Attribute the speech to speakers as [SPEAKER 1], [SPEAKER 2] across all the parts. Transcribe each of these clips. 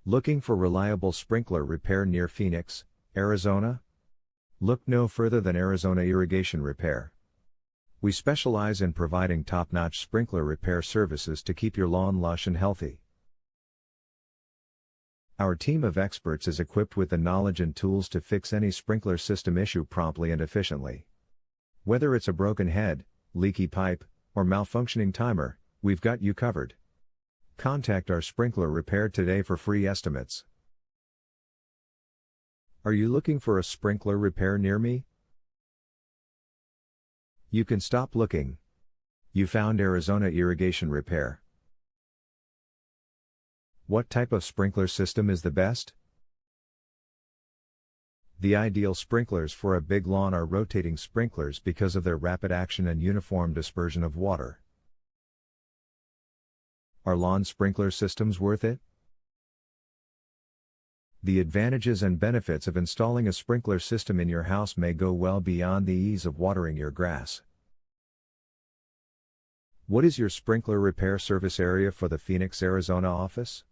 [SPEAKER 1] Looking for reliable sprinkler repair near Phoenix, Arizona? Look no further than Arizona Irrigation Repair. We specialize in providing top-notch sprinkler repair services to keep your lawn lush and healthy. Our team of experts is equipped with the knowledge and tools to fix any sprinkler system issue promptly and efficiently. Whether it's a broken head, leaky pipe, or malfunctioning timer, we've got you covered. Contact our sprinkler repair today for free estimates. Are you looking for a sprinkler repair near me? You can stop looking. You found Arizona Irrigation Repair. What type of sprinkler system is the best? The ideal sprinklers for a big lawn are rotating sprinklers because of their rapid action and uniform dispersion of water. Are lawn sprinkler systems worth it? The advantages and benefits of installing a sprinkler system in your house may go well beyond the ease of watering your grass. What is your sprinkler repair service area for the Phoenix, Arizona office?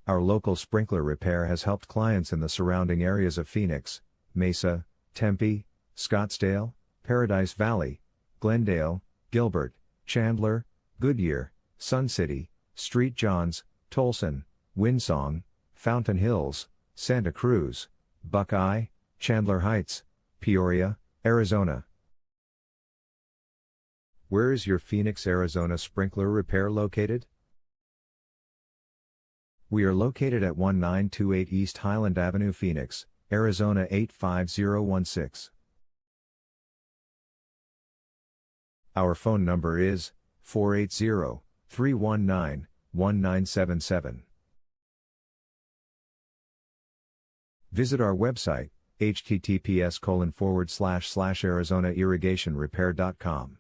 [SPEAKER 1] Our local sprinkler repair has helped clients in the surrounding areas of Phoenix, Mesa, Tempe, Scottsdale, Paradise Valley, Glendale, Gilbert, Chandler, Goodyear, Sun City, St. Johns, Tolson, Windsong, Fountain Hills, Santa Cruz, Buckeye, Chandler Heights, Peoria, Arizona. Where is your Phoenix, Arizona sprinkler repair located? We are located at 1928 East Highland Avenue, Phoenix, Arizona 85016. Our phone number is 480-319-1977. Visit our website, https://arizonairrigationrepair.com.